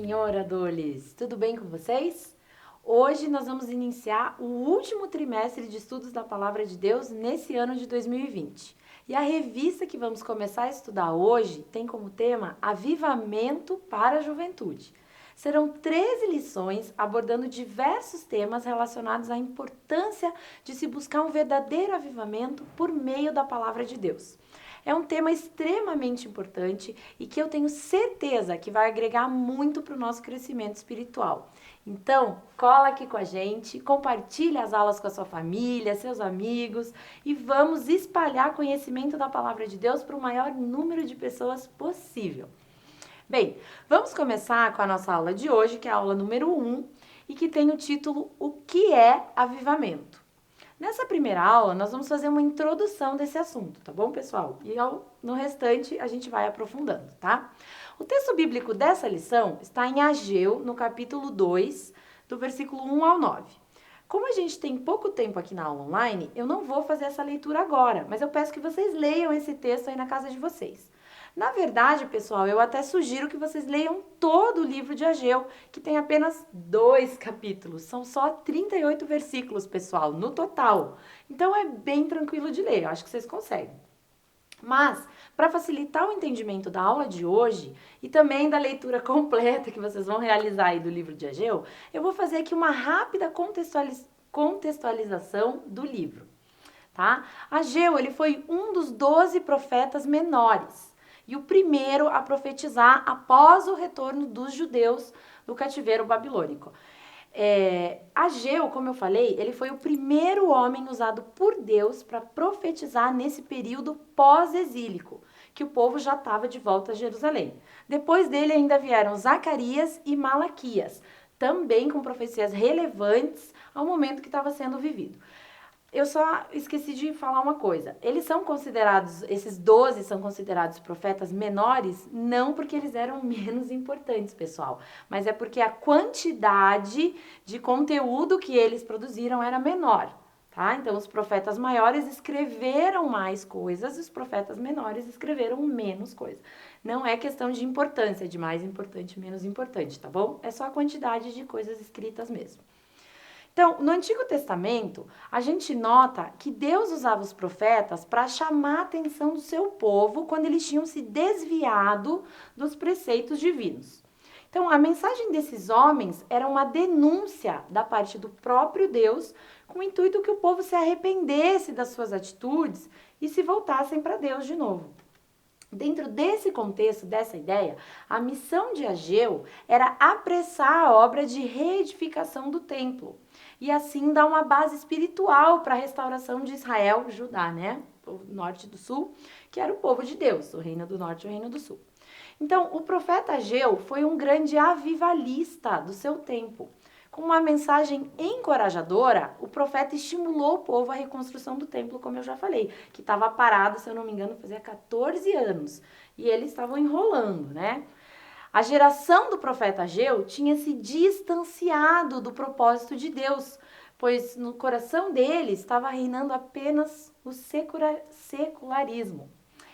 senhoradores! Tudo bem com vocês? Hoje nós vamos iniciar o último trimestre de estudos da Palavra de Deus nesse ano de 2020. E a revista que vamos começar a estudar hoje tem como tema Avivamento para a Juventude. Serão 13 lições abordando diversos temas relacionados à importância de se buscar um verdadeiro avivamento por meio da Palavra de Deus. É um tema extremamente importante e que eu tenho certeza que vai agregar muito para o nosso crescimento espiritual. Então, cola aqui com a gente, compartilha as aulas com a sua família, seus amigos e vamos espalhar conhecimento da Palavra de Deus para o maior número de pessoas possível. Bem, vamos começar com a nossa aula de hoje, que é a aula número 1 e que tem o título O que é avivamento? Nessa primeira aula, nós vamos fazer uma introdução desse assunto, tá bom, pessoal? E no restante, a gente vai aprofundando, tá? O texto bíblico dessa lição está em Ageu, no capítulo 2, do versículo 1 ao 9. Como a gente tem pouco tempo aqui na aula online, eu não vou fazer essa leitura agora, mas eu peço que vocês leiam esse texto aí na casa de vocês. Na verdade, pessoal, eu até sugiro que vocês leiam todo o livro de Ageu, que tem apenas 2 capítulos. São só 38 versículos, pessoal, no total. Então é bem tranquilo de ler, eu acho que vocês conseguem. Mas, para facilitar o entendimento da aula de hoje e também da leitura completa que vocês vão realizar aí do livro de Ageu, eu vou fazer aqui uma rápida contextualização do livro, tá? Ageu, ele foi um dos 12 profetas menores e o primeiro a profetizar após o retorno dos judeus do cativeiro babilônico. Ageu, como eu falei, ele foi o primeiro homem usado por Deus para profetizar nesse período pós-exílico, que o povo já estava de volta a Jerusalém. Depois dele ainda vieram Zacarias e Malaquias, também com profecias relevantes ao momento que estava sendo vivido. Eu só esqueci de falar uma coisa. Eles são considerados, esses 12 são considerados profetas menores, não porque eles eram menos importantes, pessoal, mas é porque a quantidade de conteúdo que eles produziram era menor, tá? Então, os profetas maiores escreveram mais coisas e os profetas menores escreveram menos coisas. Não é questão de importância, de mais importante, menos importante, tá bom? É só a quantidade de coisas escritas mesmo. Então, no Antigo Testamento, a gente nota que Deus usava os profetas para chamar a atenção do seu povo quando eles tinham se desviado dos preceitos divinos. Então, a mensagem desses homens era uma denúncia da parte do próprio Deus, com o intuito que o povo se arrependesse das suas atitudes e se voltassem para Deus de novo. Dentro desse contexto, dessa ideia, a missão de Ageu era apressar a obra de reedificação do templo e assim dar uma base espiritual para a restauração de Israel, Judá, né? O norte e do sul, que era o povo de Deus, o reino do norte e o reino do sul. Então, o profeta Ageu foi um grande avivalista do seu tempo. Com uma mensagem encorajadora, o profeta estimulou o povo à reconstrução do templo, como eu já falei, que estava parado, se eu não me engano, fazia 14 anos. E eles estavam enrolando, né? A geração do profeta Ageu tinha se distanciado do propósito de Deus, pois no coração deles estava reinando apenas o secularismo.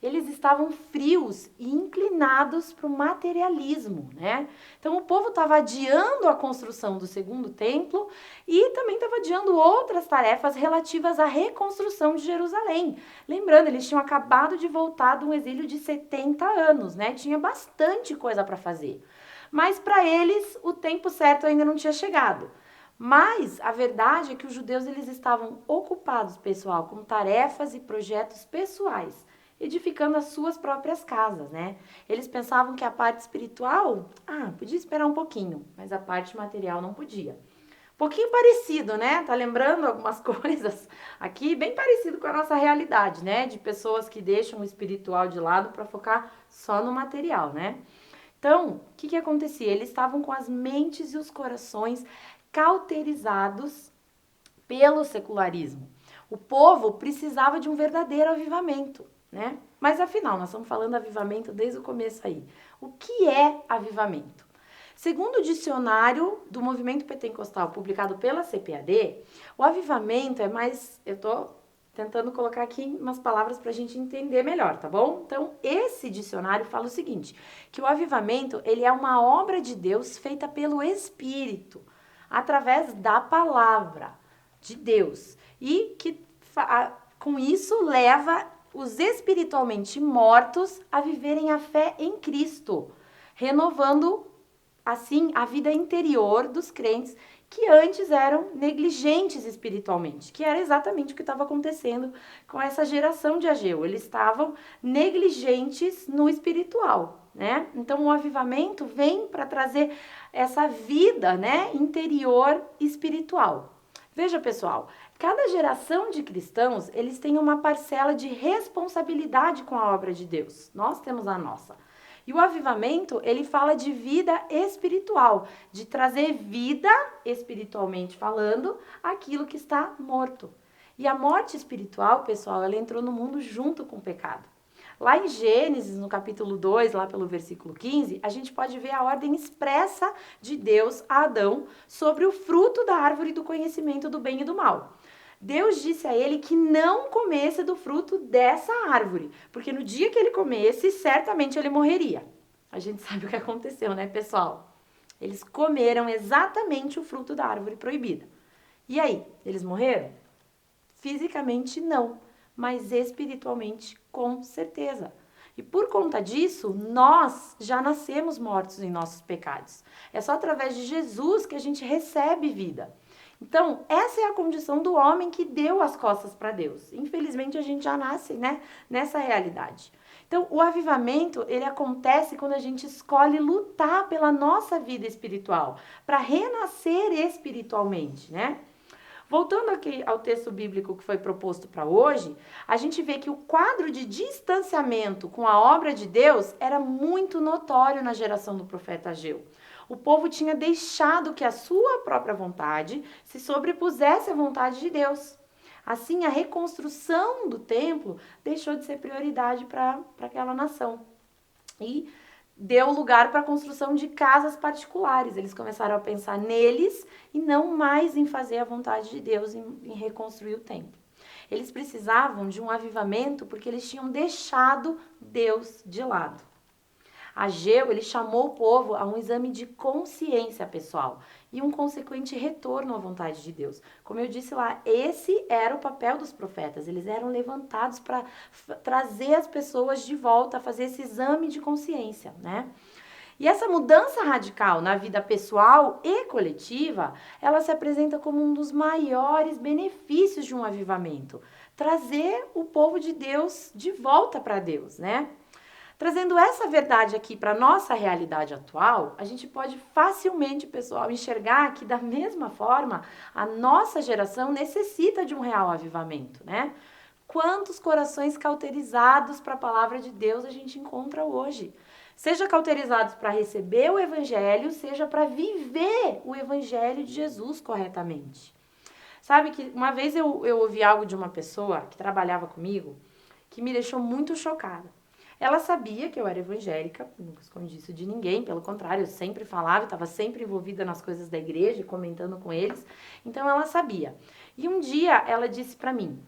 Eles estavam frios e inclinados para o materialismo, né? Então o povo estava adiando a construção do segundo templo e também estava adiando outras tarefas relativas à reconstrução de Jerusalém. Lembrando, eles tinham acabado de voltar de um exílio de 70 anos, né? Tinha bastante coisa para fazer. Mas para eles o tempo certo ainda não tinha chegado. Mas a verdade é que os judeus eles estavam ocupados, pessoal, com tarefas e projetos pessoais, edificando as suas próprias casas, né? Eles pensavam que a parte espiritual, podia esperar um pouquinho, mas a parte material não podia. Um pouquinho parecido, né? Tá lembrando algumas coisas aqui, bem parecido com a nossa realidade, né? De pessoas que deixam o espiritual de lado para focar só no material, né? Então, o que acontecia? Eles estavam com as mentes e os corações cauterizados pelo secularismo. O povo precisava de um verdadeiro avivamento, né? Mas afinal, nós estamos falando de avivamento desde o começo aí. O que é avivamento? Segundo o dicionário do movimento pentecostal publicado pela CPAD, o avivamento é mais... Eu tô tentando colocar aqui umas palavras para a gente entender melhor, tá bom? Então, esse dicionário fala o seguinte, que o avivamento, ele é uma obra de Deus feita pelo Espírito, através da palavra de Deus, e que com isso leva os espiritualmente mortos a viverem a fé em Cristo, renovando assim a vida interior dos crentes que antes eram negligentes espiritualmente, que era exatamente o que estava acontecendo com essa geração de Ageu. Eles estavam negligentes no espiritual, né? Então o avivamento vem para trazer essa vida, né, interior espiritual. Veja, pessoal, cada geração de cristãos, eles têm uma parcela de responsabilidade com a obra de Deus. Nós temos a nossa. E o avivamento, ele fala de vida espiritual, de trazer vida, espiritualmente falando, aquilo que está morto. E a morte espiritual, pessoal, ela entrou no mundo junto com o pecado. Lá em Gênesis, no capítulo 2, lá pelo versículo 15, a gente pode ver a ordem expressa de Deus a Adão sobre o fruto da árvore do conhecimento do bem e do mal. Deus disse a ele que não comesse do fruto dessa árvore, porque no dia que ele comesse, certamente ele morreria. A gente sabe o que aconteceu, né, pessoal? Eles comeram exatamente o fruto da árvore proibida. E aí, eles morreram? Fisicamente não, mas espiritualmente com certeza. E por conta disso, nós já nascemos mortos em nossos pecados. É só através de Jesus que a gente recebe vida. Então, essa é a condição do homem que deu as costas para Deus. Infelizmente, a gente já nasce, né, nessa realidade. Então, o avivamento, ele acontece quando a gente escolhe lutar pela nossa vida espiritual, para renascer espiritualmente, né? Voltando aqui ao texto bíblico que foi proposto para hoje, a gente vê que o quadro de distanciamento com a obra de Deus era muito notório na geração do profeta Ageu. O povo tinha deixado que a sua própria vontade se sobrepusesse à vontade de Deus. Assim, a reconstrução do templo deixou de ser prioridade para aquela nação. E deu lugar para a construção de casas particulares. Eles começaram a pensar neles e não mais em fazer a vontade de Deus, em reconstruir o templo. Eles precisavam de um avivamento porque eles tinham deixado Deus de lado. Ageu, ele chamou o povo a um exame de consciência pessoal e um consequente retorno à vontade de Deus. Como eu disse lá, esse era o papel dos profetas. Eles eram levantados para trazer as pessoas de volta a fazer esse exame de consciência, né? E essa mudança radical na vida pessoal e coletiva, ela se apresenta como um dos maiores benefícios de um avivamento. Trazer o povo de Deus de volta para Deus, né? Trazendo essa verdade aqui para a nossa realidade atual, a gente pode facilmente, pessoal, enxergar que da mesma forma a nossa geração necessita de um real avivamento, né? Quantos corações cauterizados para a palavra de Deus a gente encontra hoje? Seja cauterizados para receber o evangelho, seja para viver o evangelho de Jesus corretamente. Sabe que uma vez eu ouvi algo de uma pessoa que trabalhava comigo que me deixou muito chocada. Ela sabia que eu era evangélica, nunca escondi isso de ninguém, pelo contrário, eu sempre falava, estava sempre envolvida nas coisas da igreja, comentando com eles, então ela sabia. E um dia ela disse para mim,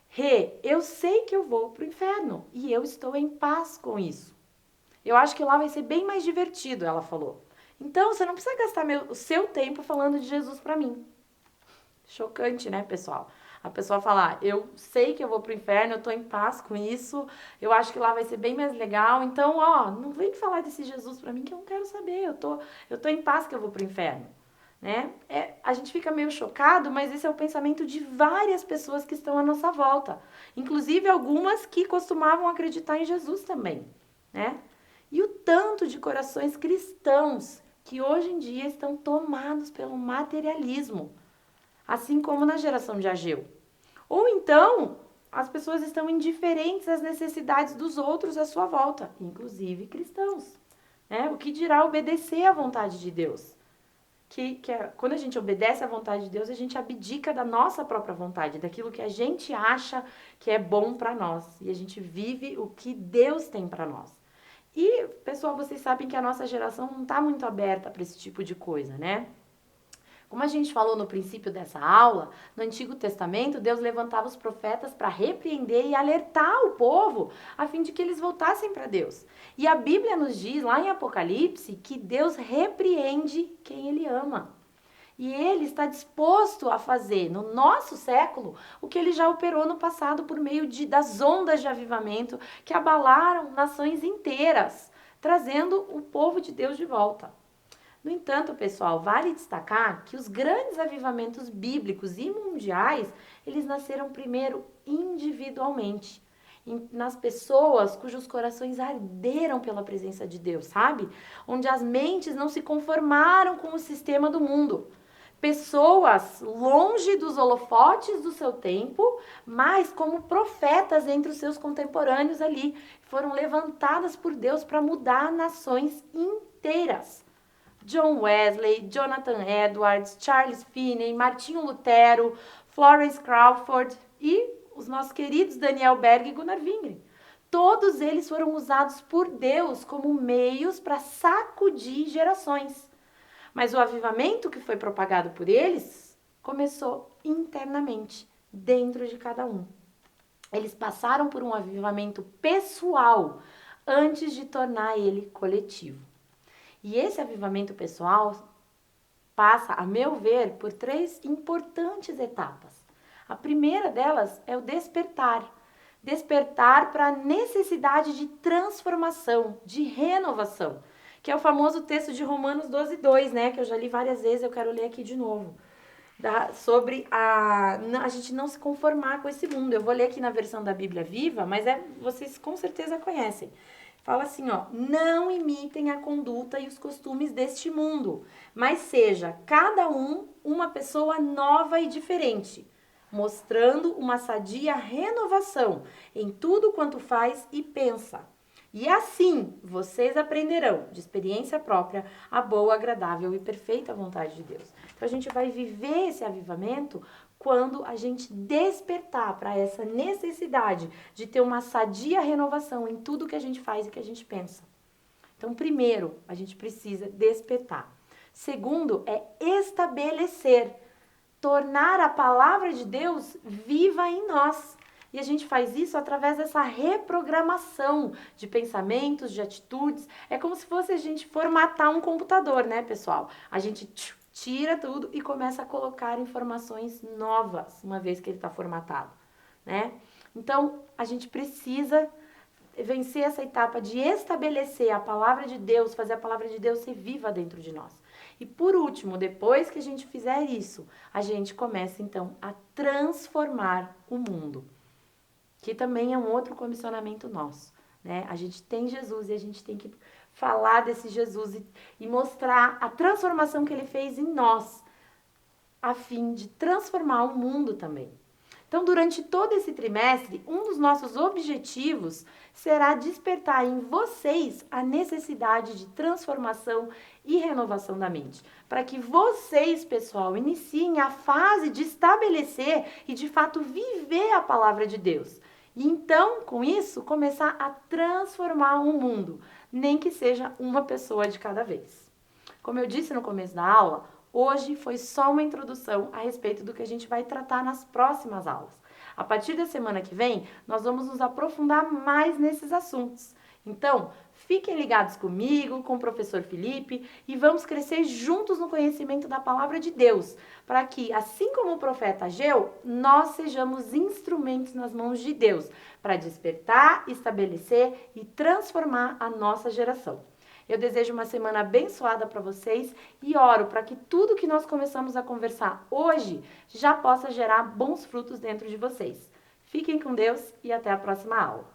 Rê, eu sei que eu vou pro inferno e eu estou em paz com isso. Eu acho que lá vai ser bem mais divertido, ela falou. Então, você não precisa gastar o seu tempo falando de Jesus para mim. Chocante, né, pessoal? A pessoa falar, eu sei que eu vou pro inferno, eu tô em paz com isso, eu acho que lá vai ser bem mais legal, então, ó, não vem falar desse Jesus pra mim que eu não quero saber, eu tô em paz que eu vou pro inferno, né? A gente fica meio chocado, mas esse é o pensamento de várias pessoas que estão à nossa volta, inclusive algumas que costumavam acreditar em Jesus também, né? E o tanto de corações cristãos que hoje em dia estão tomados pelo materialismo, assim como na geração de Ageu. Ou então, as pessoas estão indiferentes às necessidades dos outros à sua volta, inclusive cristãos, né? O que dirá obedecer à vontade de Deus? Quando a gente obedece à vontade de Deus, a gente abdica da nossa própria vontade, daquilo que a gente acha que é bom para nós, e a gente vive o que Deus tem para nós. E, pessoal, vocês sabem que a nossa geração não está muito aberta para esse tipo de coisa, né? Como a gente falou no princípio dessa aula, no Antigo Testamento, Deus levantava os profetas para repreender e alertar o povo, a fim de que eles voltassem para Deus. E a Bíblia nos diz, lá em Apocalipse, que Deus repreende quem Ele ama. E Ele está disposto a fazer, no nosso século, o que Ele já operou no passado por meio das ondas de avivamento que abalaram nações inteiras, trazendo o povo de Deus de volta. No entanto, pessoal, vale destacar que os grandes avivamentos bíblicos e mundiais, eles nasceram primeiro individualmente, nas pessoas cujos corações arderam pela presença de Deus, sabe? Onde as mentes não se conformaram com o sistema do mundo. Pessoas longe dos holofotes do seu tempo, mas como profetas entre os seus contemporâneos ali, foram levantadas por Deus para mudar nações inteiras. John Wesley, Jonathan Edwards, Charles Finney, Martinho Lutero, Florence Crawford e os nossos queridos Daniel Berg e Gunnar Wingren. Todos eles foram usados por Deus como meios para sacudir gerações. Mas o avivamento que foi propagado por eles começou internamente, dentro de cada um. Eles passaram por um avivamento pessoal antes de tornar ele coletivo. E esse avivamento pessoal passa, a meu ver, por 3 importantes etapas. A primeira delas é o despertar. Despertar para a necessidade de transformação, de renovação, que é o famoso texto de Romanos 12:2, né? Que eu já li várias vezes, eu quero ler aqui de novo. Sobre a gente não se conformar com esse mundo. Eu vou ler aqui na versão da Bíblia Viva, mas vocês com certeza conhecem. Fala assim, ó, não imitem a conduta e os costumes deste mundo, mas seja cada um uma pessoa nova e diferente, mostrando uma sadia renovação em tudo quanto faz e pensa. E assim vocês aprenderão, de experiência própria, a boa, agradável e perfeita vontade de Deus. Então a gente vai viver esse avivamento quando a gente despertar para essa necessidade de ter uma sadia renovação em tudo que a gente faz e que a gente pensa. Então, primeiro, a gente precisa despertar. Segundo, é estabelecer, tornar a palavra de Deus viva em nós. E a gente faz isso através dessa reprogramação de pensamentos, de atitudes. É como se fosse a gente formatar um computador, né, pessoal? A gente tira tudo e começa a colocar informações novas, uma vez que ele está formatado, né? Então, a gente precisa vencer essa etapa de estabelecer a palavra de Deus, fazer a palavra de Deus ser viva dentro de nós. E por último, depois que a gente fizer isso, a gente começa então a transformar o mundo, que também é um outro comissionamento nosso, né? A gente tem Jesus e a gente tem que falar desse Jesus e mostrar a transformação que ele fez em nós, a fim de transformar o mundo também. Então, durante todo esse trimestre, um dos nossos objetivos será despertar em vocês a necessidade de transformação e renovação da mente. Para que vocês, pessoal, iniciem a fase de estabelecer e, de fato, viver a palavra de Deus. E então, com isso, começar a transformar o mundo, nem que seja uma pessoa de cada vez. Como eu disse no começo da aula, hoje foi só uma introdução a respeito do que a gente vai tratar nas próximas aulas. A partir da semana que vem, nós vamos nos aprofundar mais nesses assuntos. Então, fiquem ligados comigo, com o professor Felipe, e vamos crescer juntos no conhecimento da palavra de Deus, para que, assim como o profeta Ageu, nós sejamos instrumentos nas mãos de Deus, para despertar, estabelecer e transformar a nossa geração. Eu desejo uma semana abençoada para vocês e oro para que tudo que nós começamos a conversar hoje já possa gerar bons frutos dentro de vocês. Fiquem com Deus e até a próxima aula.